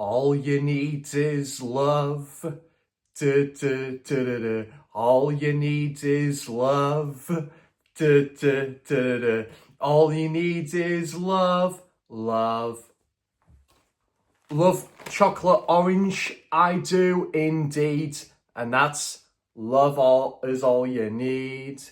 All you need is love. Da, da, da, da, da. All you need is love. Da, da, da, da. All you need is love, love. Love chocolate orange, I do indeed. And that's love all is all you need.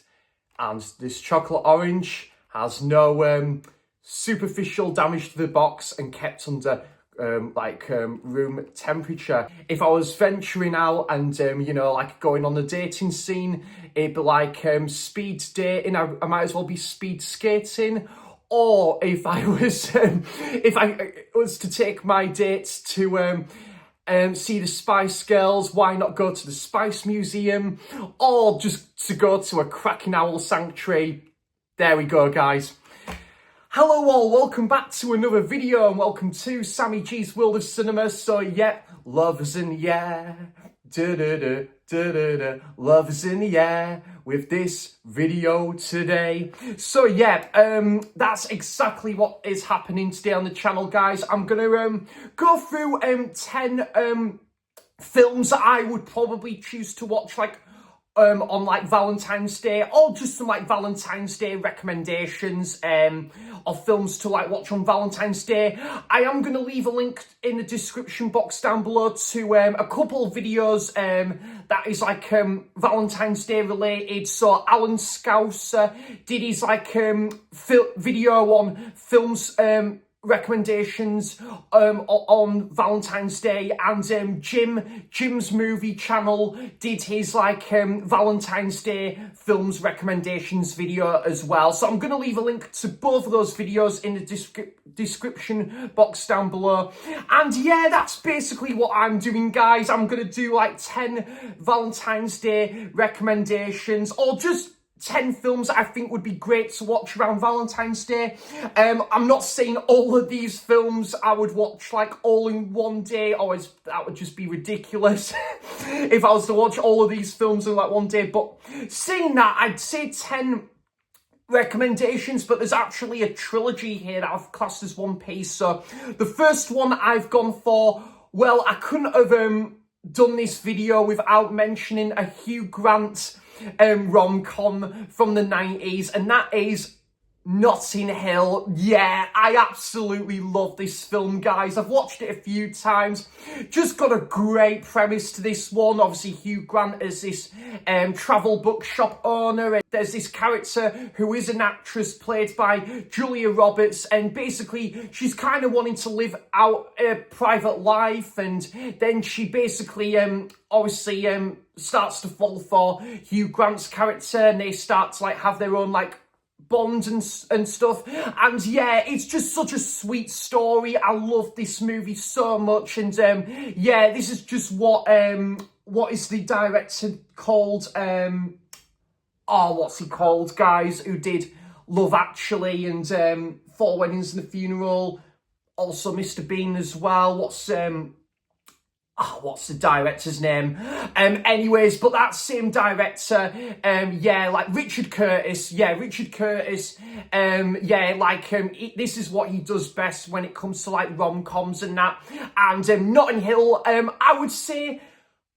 And this chocolate orange has no superficial damage to the box and kept under room temperature. If I was venturing out and going on the dating scene, it'd be like speed dating. I might as well be speed skating. Or if I was to take my dates to see the Spice Girls, why not go to the Spice Museum? Or just to go to a cracking owl sanctuary. There we go, guys. Hello all, welcome back to another video and welcome to Sammy G's World of Cinema. So yeah, love is in the air, love is in the air with this video today. So yeah, that's exactly what is happening today on the channel, guys. I'm gonna go through 10 films that I would probably choose to watch on Valentine's Day, or just some Valentine's Day recommendations of films to watch on Valentine's Day. I am going to leave a link in the description box down below to a couple of videos that is Valentine's Day related. So Alan Scouser did his video on films recommendations on Valentine's Day, and Jim's movie channel did his Valentine's Day films recommendations video as well. So I'm going to leave a link to both of those videos in the description box down below. And yeah, that's basically what I'm doing, guys. I'm going to do 10 Valentine's Day recommendations, or just 10 films that I think would be great to watch around Valentine's Day. I'm not saying all of these films I would watch all in one day, that would just be ridiculous if I was to watch all of these films in one day. But saying that, I'd say 10 recommendations, but there's actually a trilogy here that I've classed as one piece. So the first one I've gone for, well, I couldn't have done this video without mentioning a Hugh Grant rom-com from the 90s, and that is Notting Hill. Yeah, I absolutely love this film, guys. I've watched it a few times. Just got a great premise to this one. Obviously, Hugh Grant is this travel bookshop owner, and there's this character who is an actress played by Julia Roberts, and basically she's kind of wanting to live out a private life, and then she basically starts to fall for Hugh Grant's character, and they start to have their own bond and stuff. And yeah, it's just such a sweet story. I love this movie so much. And yeah, this is just what is the director called? What's he called, guys? Who did Love Actually and Four Weddings and a Funeral? Also Mr. Bean as well. What's the director's name? Anyways, but that same director, Richard Curtis. Yeah, Richard Curtis. This is what he does best when it comes to rom-coms and that. And Notting Hill, I would say,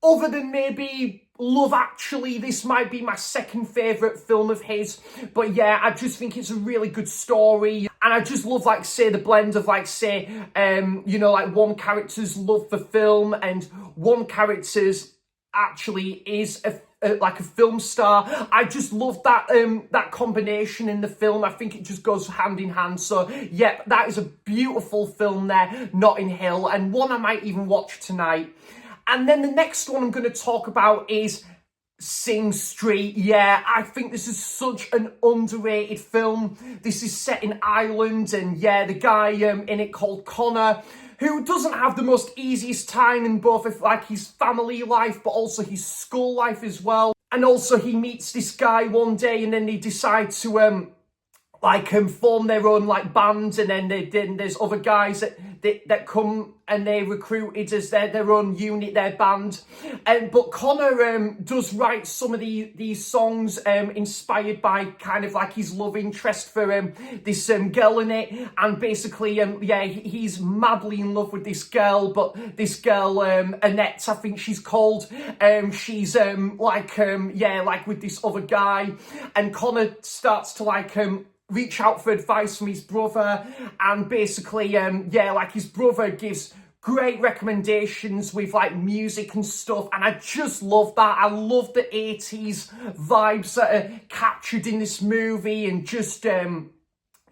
other than maybe Love Actually, this might be my second favourite film of his. But yeah, I just think it's a really good story. And I just love, the blend of, one character's love for film and one character's actually is a film star. I just love that that combination in the film. I think it just goes hand in hand. So, yeah, that is a beautiful film there, Notting Hill, and one I might even watch tonight. And then the next one I'm going to talk about is Sing Street. Yeah, I think this is such an underrated film. This is set in Ireland, and yeah, the guy in it called Connor, who doesn't have the most easiest time in both his family life, but also his school life as well. And also he meets this guy one day, and then they decide to form their own band, and then there's other guys that that come and they recruited as their own unit, their band. But Connor does write some of these songs inspired by kind of like his love interest for this girl in it. And basically, yeah, he's madly in love with this girl, but this girl, Annette, I think she's called, she's yeah, like with this other guy. And Connor starts to like reach out for advice from his brother, and basically, yeah, like his brother gives great recommendations with like music and stuff, and I just love that. I love the 80s vibes that are captured in this movie, and just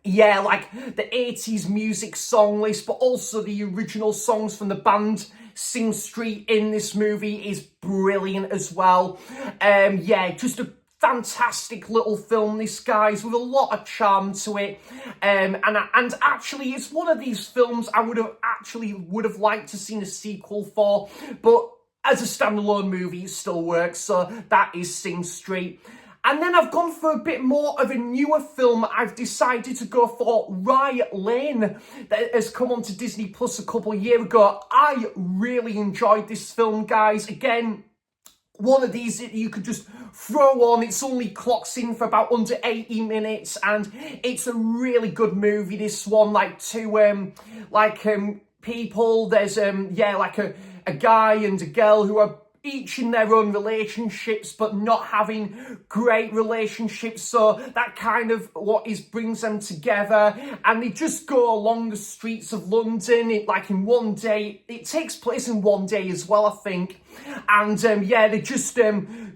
yeah, like the 80s music song list, but also the original songs from the band Sing Street in this movie is brilliant as well. Yeah, just a fantastic little film, this, guys, with a lot of charm to it. And actually, it's one of these films I would have liked to seen a sequel for, but as a standalone movie, it still works. So that is Sing Street. And then I've gone for a bit more of a newer film. I've decided to go for Rye Lane, that has come onto Disney Plus a couple of years ago. I really enjoyed this film, guys. Again, one of these that you could just throw on. It's only clocks in for about under 80 minutes, and it's a really good movie, this one. Like two people, there's yeah, like a guy and a girl who are each in their own relationships, but not having great relationships. So that kind of brings them together, and they just go along the streets of London. Like in one day, it takes place in one day as well, I think. And yeah, they just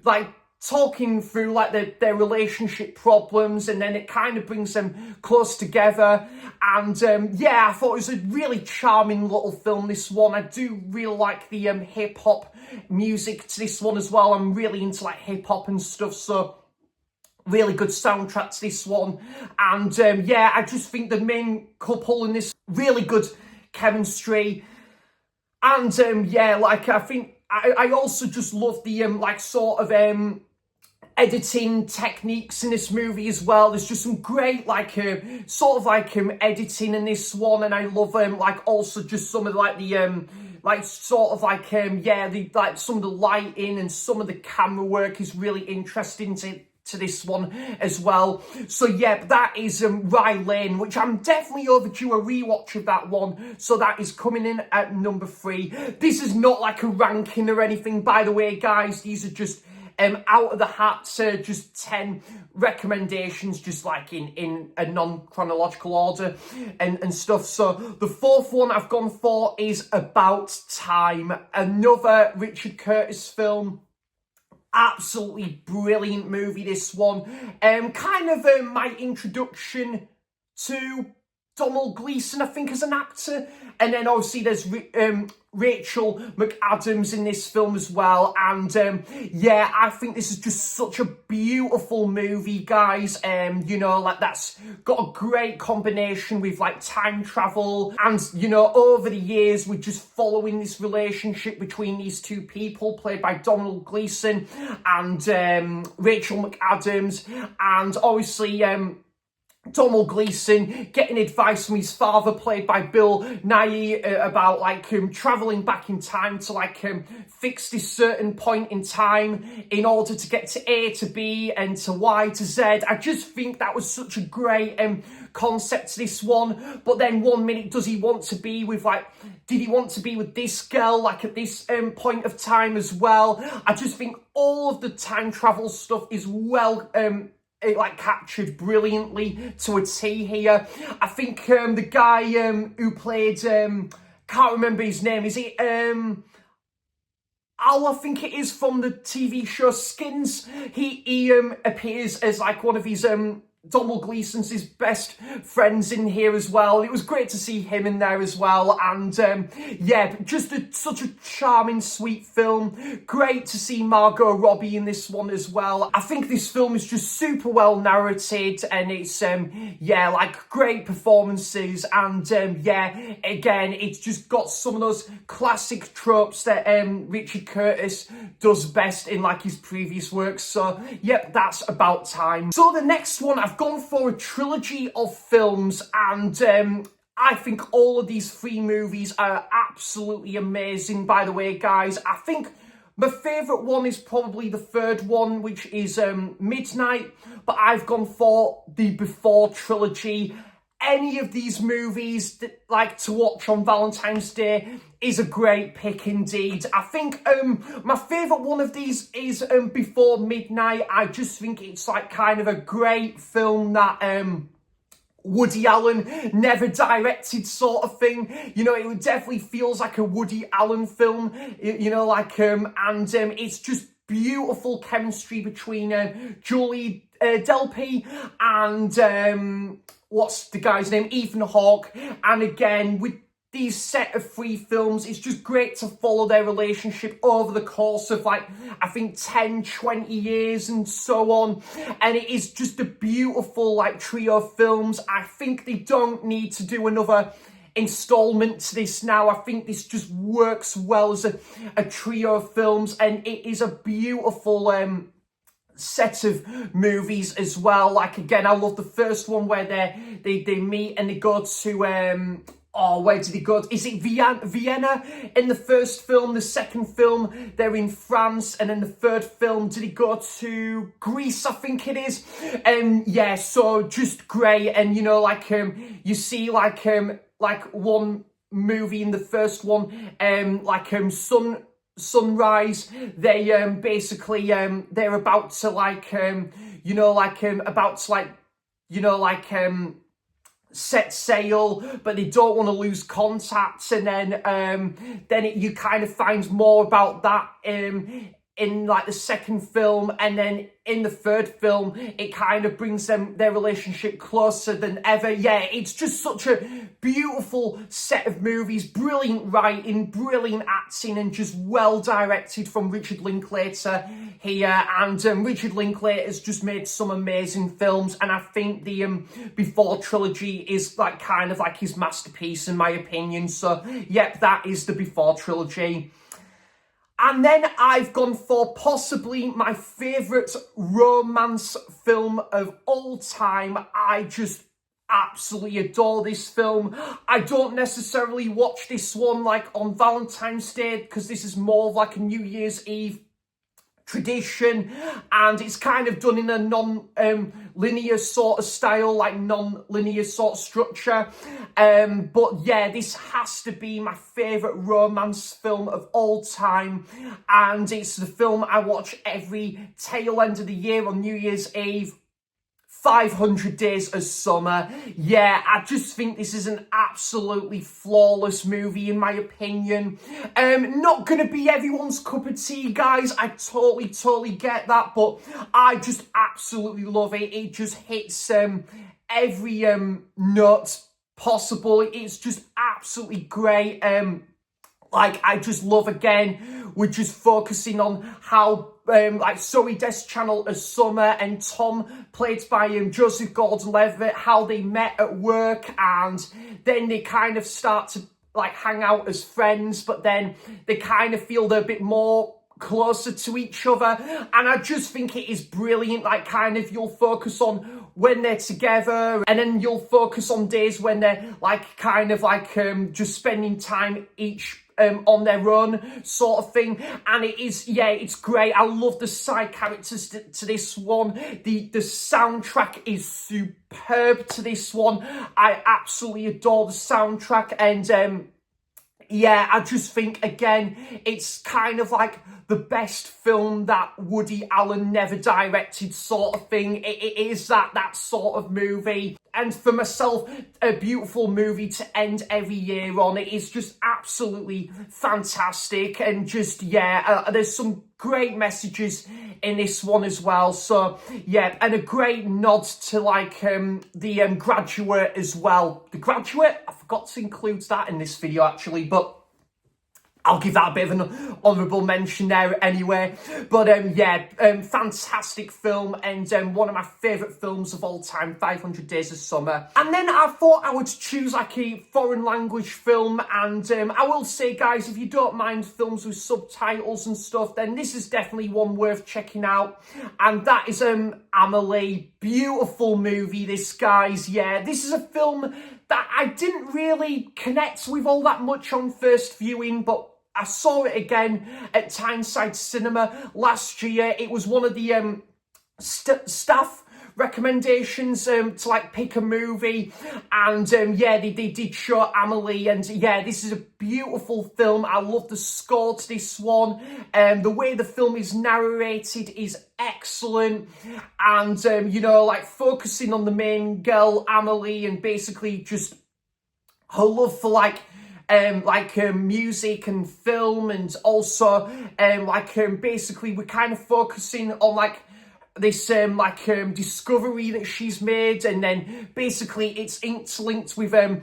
like talking through like their relationship problems, and then it kind of brings them close together. And yeah, I thought it was a really charming little film, this one. I do really like the hip hop music to this one as well. I'm really into like hip hop and stuff, so really good soundtrack to this one. And yeah, I just think the main couple in this, really good chemistry. And yeah, like I think I also just love the like sort of editing techniques in this movie as well. There's just some great like sort of like editing in this one, and I love like also just some of like the like sort of like yeah, the like some of the lighting and some of the camera work is really interesting to this one as well. So yeah, that is Rye Lane, which I'm definitely overdue a rewatch of that one. So that is coming in at number 3. This is not like a ranking or anything, by the way, guys. These are just out of the hat, just 10 recommendations, just like in a non-chronological order and stuff. So the 4th one I've gone for is About Time, another Richard Curtis film. Absolutely brilliant movie, this one. Kind of my introduction to Donald Gleeson, I think, as an actor. And then obviously there's Rachel McAdams in this film as well. And yeah, I think this is just such a beautiful movie, guys. You know, like that's got a great combination with like time travel. And, you know, over the years, we're just following this relationship between these two people, played by Donald Gleeson and Rachel McAdams. And obviously, Donald Gleeson getting advice from his father, played by Bill Nighy, about like travelling back in time to like fix this certain point in time in order to get to A to B and to Y to Z. I just think that was such a great concept to this one. But then one minute, does he want to be with like, did he want to be with this girl like at this point of time as well? I just think all of the time travel stuff is well it like captured brilliantly to a T here. I think the guy who played can't remember his name, is it Al, I think it is, from the TV show Skins. He appears as like one of his Donald Gleeson's his best friends in here as well. It was great to see him in there as well. And yeah, just such a charming, sweet film. Great to see Margot Robbie in this one as well. I think this film is just super well narrated, and it's yeah, like great performances. And yeah, again, it's just got some of those classic tropes that Richard Curtis does best in like his previous works. So yep, that's About Time. So the next one, I've gone for a trilogy of films, and I think all of these three movies are absolutely amazing, by the way, guys. I think my favourite one is probably the third one, which is Midnight, but I've gone for the Before trilogy. Any of these movies that like to watch on Valentine's Day is a great pick indeed. I think my favourite one of these is Before Midnight. I just think it's like kind of a great film that Woody Allen never directed, sort of thing. You know, it definitely feels like a Woody Allen film, you know, like, and it's just beautiful chemistry between Julie Delpy and, what's the guy's name? Ethan Hawke. And again, with these set of three films, it's just great to follow their relationship over the course of like, I think 10, 20 years and so on. And it is just a beautiful like trio of films. I think they don't need to do another installment to this now. I think this just works well as a trio of films, and it is a beautiful set of movies as well. Like again, I love the first one where they meet and they go to where did he go? Is it Vienna in the first film? The second film, they're in France. And then the third film, did he go to Greece, I think it is? Yeah, so just great. And, you know, like, you see, like one movie in the first one, Sunrise, they basically they're about to like set sail, but they don't want to lose contact. And then you kind of find more about that in like the second film, and then in the third film it kind of brings their relationship closer than ever. Yeah, it's just such a beautiful set of movies, brilliant writing, brilliant acting, and just well directed from Richard Linklater here. And Richard Linklater has just made some amazing films, and I think the Before trilogy is like kind of like his masterpiece in my opinion. So yep, that is the Before trilogy. And then I've gone for possibly my favourite romance film of all time. I just absolutely adore this film. I don't necessarily watch this one like on Valentine's Day, because this is more of like a New Year's Eve tradition, and it's kind of done in a non-linear sort of style, like non-linear sort of structure. But yeah, this has to be my favourite romance film of all time, and it's the film I watch every tail end of the year on New Year's Eve. 500 Days of Summer. Yeah, I just think this is an absolutely flawless movie in my opinion. Not gonna be everyone's cup of tea, guys. I totally get that, but I just absolutely love it. It just hits every note possible. It's just absolutely great. Like, I just love, again, we're just focusing on how, like, Zoe Deschanel as Summer and Tom, played by Joseph Gordon-Levitt, how they met at work, and then they kind of start to, like, hang out as friends, but then they kind of feel they're a bit more closer to each other. And I just think it is brilliant. Like, kind of, you'll focus on when they're together, and then you'll focus on days when they're, like, kind of, like, just spending time each on their own sort of thing. And it is, yeah, it's great. I love the side characters to this one. The soundtrack is superb to this one. I absolutely adore the soundtrack, and yeah, I just think, again, it's kind of like the best film that Woody Allen never directed sort of thing. It is that sort of movie. And for myself, a beautiful movie to end every year on. It is just absolutely fantastic. And just, yeah, there's some great messages in this one as well. So, yeah, and a great nod to, like, the Graduate as well. The Graduate, I forgot to include that in this video, actually, but I'll give that a bit of an honourable mention there anyway. But yeah, fantastic film, and one of my favourite films of all time, 500 Days of Summer. And then I thought I would choose like a foreign language film, and I will say, guys, if you don't mind films with subtitles and stuff, then this is definitely one worth checking out. And that is Amelie. Beautiful movie, this, guys. Yeah, this is a film that I didn't really connect with all that much on first viewing, but I saw it again at Tyneside Cinema last year. It was one of the staff recommendations to like pick a movie, and yeah, they did show Amelie, and yeah, this is a beautiful film. I love the score to this one, the way the film is narrated is excellent, and you know, like focusing on the main girl Amelie and basically just her love for music and film, and also basically we're kind of focusing on like this discovery that she's made, and then basically it's interlinked with a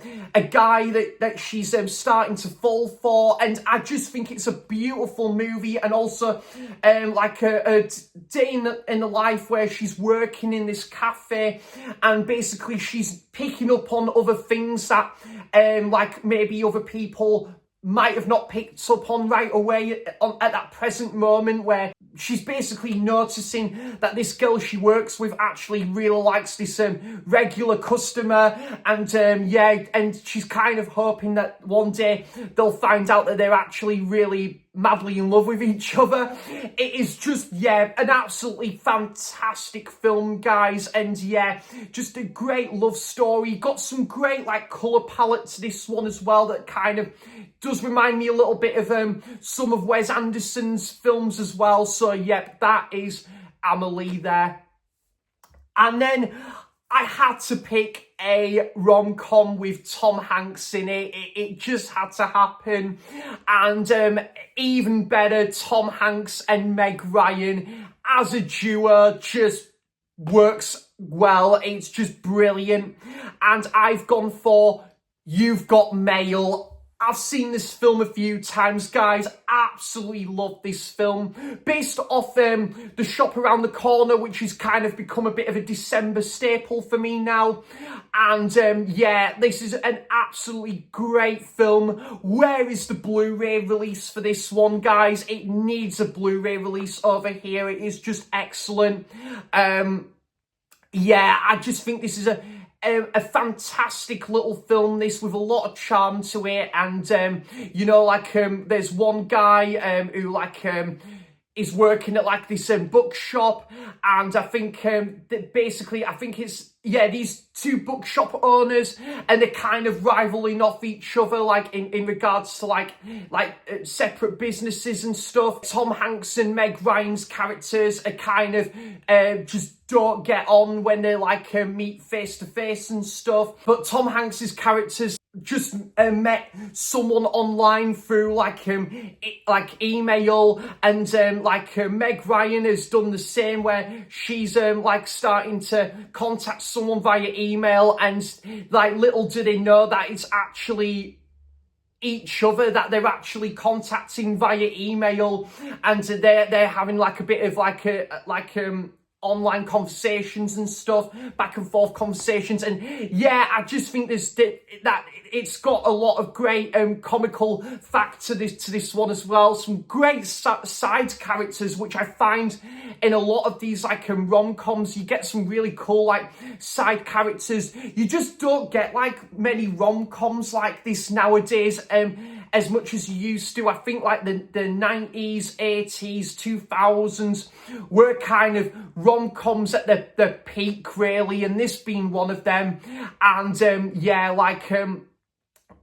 guy that she's starting to fall for, and I just think it's a beautiful movie, and also a day in the life where she's working in this cafe, and basically she's picking up on other things that maybe other people might have not picked up on right away at that present moment, where she's basically noticing that this girl she works with actually really likes this regular customer, and yeah, and she's kind of hoping that one day they'll find out that they're actually really madly in love with each other. It is just, yeah, an absolutely fantastic film, guys, and yeah, just a great love story. Got some great like colour palette to this one as well that kind of does remind me a little bit of some of Wes Anderson's films as well. So yep, that is Amelie there. And then I had to pick a rom-com with Tom Hanks in it. It just had to happen. And even better, Tom Hanks and Meg Ryan as a duo just works well. It's just brilliant. And I've gone for You've Got Mail. I've seen this film a few times, guys. Absolutely love this film. Based off The Shop Around the Corner, which has kind of become a bit of a December staple for me now. And yeah, this is an absolutely great film. Where is the Blu-ray release for this one, guys? It needs a Blu-ray release over here. It is just excellent. Yeah, I just think this is a fantastic little film, this, with a lot of charm to it, and you know, there's one guy who is working at like this bookshop, and I think that basically I think it's, yeah, these two bookshop owners, and they're kind of rivaling off each other, like in regards to separate businesses and stuff. Tom Hanks and Meg Ryan's characters are kind of just don't get on when they meet face to face and stuff. But Tom Hanks's characters just met someone online through email, and Meg Ryan has done the same, where she's starting to contact someone via email, and little do they know that it's actually each other that they're actually contacting via email, and they're having a bit of online conversations and stuff, back and forth conversations. And yeah, I just think that it's got a lot of great comical facts to this one as well. Some great side characters, which I find in a lot of these rom-coms, you get some really cool side characters. You just don't get many rom-coms like this nowadays, as much as you used to. I think the 90s, 80s, 2000s were kind of rom-coms at the peak, really, and this being one of them. And yeah,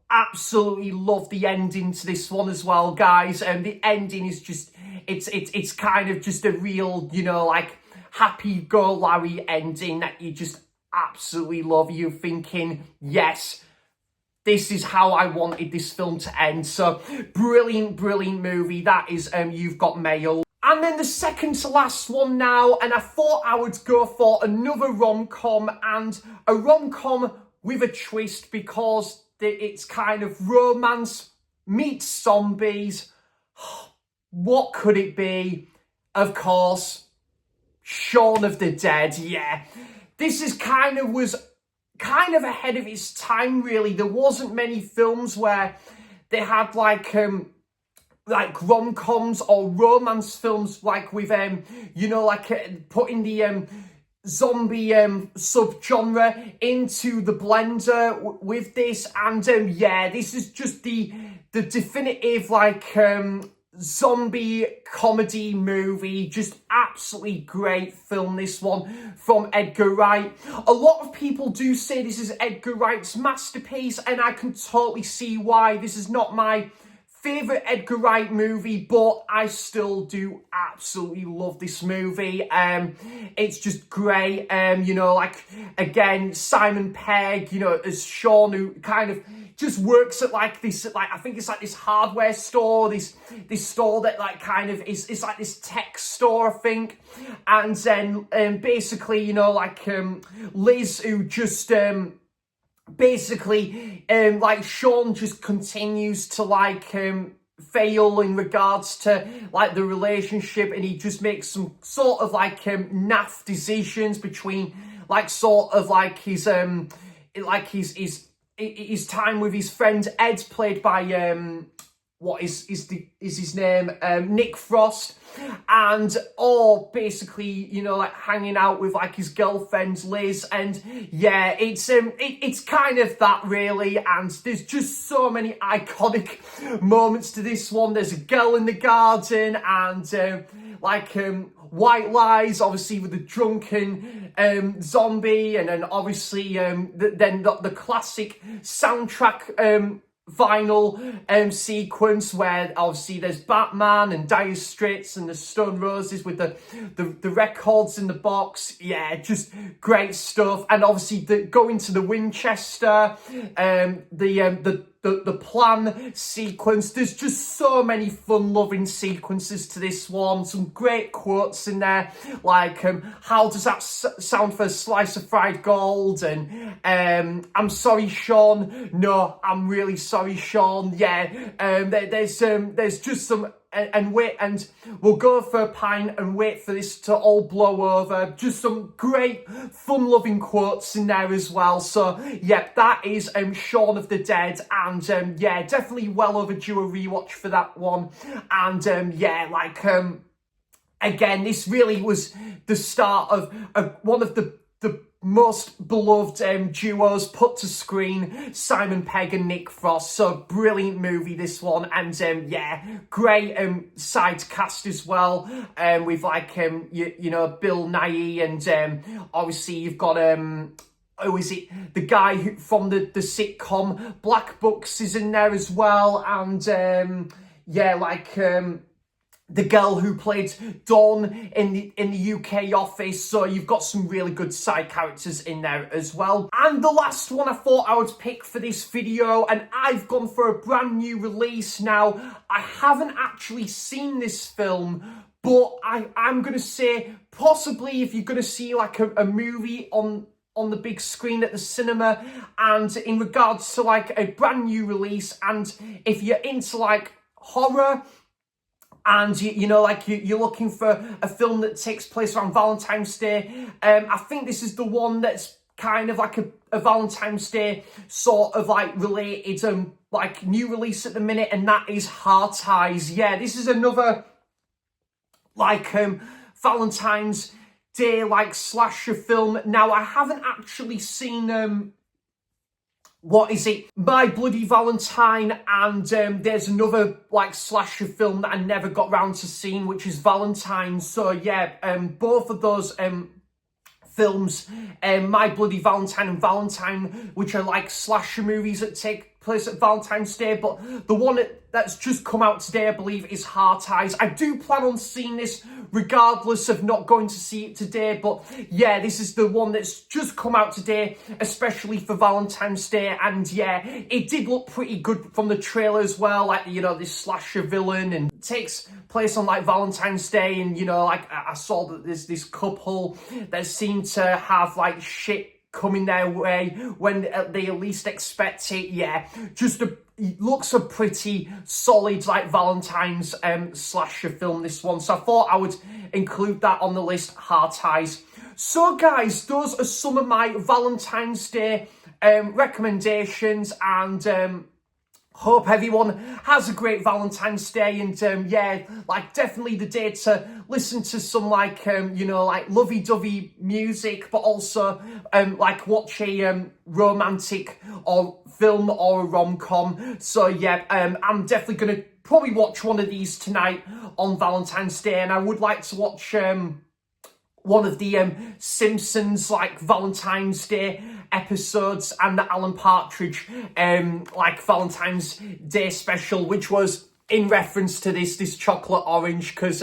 absolutely love the ending to this one as well, guys. The ending is just, it's kind of just a real, you know, happy-go-Larry ending that you just absolutely love. You thinking, yes, this is how I wanted this film to end. So brilliant, brilliant movie. That is You've Got Mail. And then the second to last one now, and I thought I would go for another rom-com, and a rom-com with a twist, because it's kind of romance meets zombies. What could it be? Of course, Shaun of the Dead. Yeah, this is was kind of ahead of its time, really. There wasn't many films where they had rom-coms or romance films with you know, putting the zombie subgenre into the blender with this, and yeah, this is just the definitive like zombie comedy movie. Just absolutely great film, this one from Edgar Wright. A lot of people do say this is Edgar Wright's masterpiece, and I can totally see why. This is not my favorite Edgar Wright movie, but I still do absolutely love this movie. It's just great. You know, like, again, Simon Pegg, you know, as Sean, who kind of just works at like this, like, I think it's like this hardware store, this store that like kind of is like this tech store, I think. And then basically, you know, like Liz, who just basically like Sean just continues to like fail in regards to like the relationship, and he just makes some sort of like naff decisions between like sort of like his time with his friend Ed, played by what is his name, Nick Frost, and or basically, you know, like hanging out with like his girlfriend Liz. And yeah, it's kind of that really, and there's just so many iconic moments to this one. There's a girl in the garden, and like White Lies, obviously, with the drunken zombie, and then obviously then the classic soundtrack vinyl sequence where obviously there's Batman and Dire Straits and the Stone Roses with the records in the box. Yeah, just great stuff. And obviously going to the Winchester, the plan sequence. There's just so many fun-loving sequences to this one. Some great quotes in there, like how does that sound for a slice of fried gold? And I'm sorry, Sean. No, I'm really sorry, Sean. Yeah, there's just some. And wait, and we'll go for a pint and wait for this to all blow over. Just some great, fun-loving quotes in there as well. So, yeah, that is Shaun of the Dead. And, yeah, definitely well overdue a rewatch for that one. And, yeah, like, again, this really was the start of one of the most beloved duos put to screen, Simon Pegg and Nick Frost. So brilliant movie, this one. And yeah, great side cast as well, with like you know, Bill Nighy, and obviously you've got who is it, the guy who from the sitcom Black Books is in there as well. And yeah, like the girl who played Dawn in the UK office. So you've got some really good side characters in there as well. And the last one I thought I would pick for this video, and I've gone for a brand new release. Now, I haven't actually seen this film, but I'm going to say possibly if you're going to see like a movie on the big screen at the cinema, and in regards to like a brand new release, and if you're into like horror, and you know, like you're looking for a film that takes place around Valentine's Day, I think this is the one that's kind of like a Valentine's Day sort of like related like new release at the minute, and that is Heart Eyes. Yeah, this is another like Valentine's Day like slasher film. Now, I haven't actually seen what is it, My Bloody Valentine, and there's another like slasher film that I never got round to seeing, which is Valentine. So yeah, both of those films, My Bloody Valentine and Valentine, which are like slasher movies that take place at Valentine's Day, but the one that's just come out today, I believe, is Heart Eyes. I do plan on seeing this regardless of not going to see it today, but yeah, this is the one that's just come out today, especially for Valentine's Day. And yeah, it did look pretty good from the trailer as well, like, you know, this slasher villain, and it takes place on like Valentine's Day, and you know, like I saw that there's this couple that seem to have like shit coming their way when they least expect it. Yeah, just looks a pretty solid like Valentine's slasher film, this one. So I thought I would include that on the list, Heart Eyes. So guys, those are some of my Valentine's Day recommendations, and Hope everyone has a great Valentine's Day, and yeah, like definitely the day to listen to some like you know, like lovey-dovey music, but also like watch a romantic or film or a rom-com. So yeah, I'm definitely gonna probably watch one of these tonight on Valentine's Day, and I would like to watch one of the Simpsons like Valentine's Day episodes and the Alan Partridge like Valentine's Day special, which was in reference to this chocolate orange, because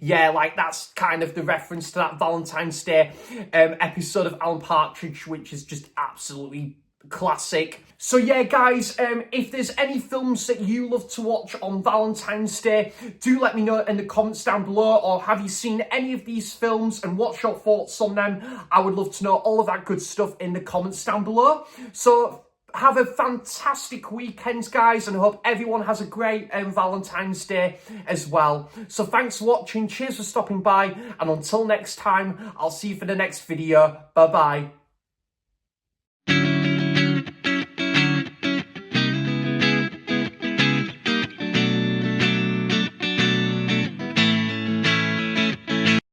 yeah, like that's kind of the reference to that Valentine's Day episode of Alan Partridge, which is just absolutely classic. So yeah, guys, if there's any films that you love to watch on Valentine's Day, do let me know in the comments down below, or have you seen any of these films and what's your thoughts on them? I would love to know all of that good stuff in the comments down below. So have a fantastic weekend, guys, and I hope everyone has a great Valentine's Day as well. So thanks for watching, cheers for stopping by, and until next time, I'll see you for the next video. Bye bye.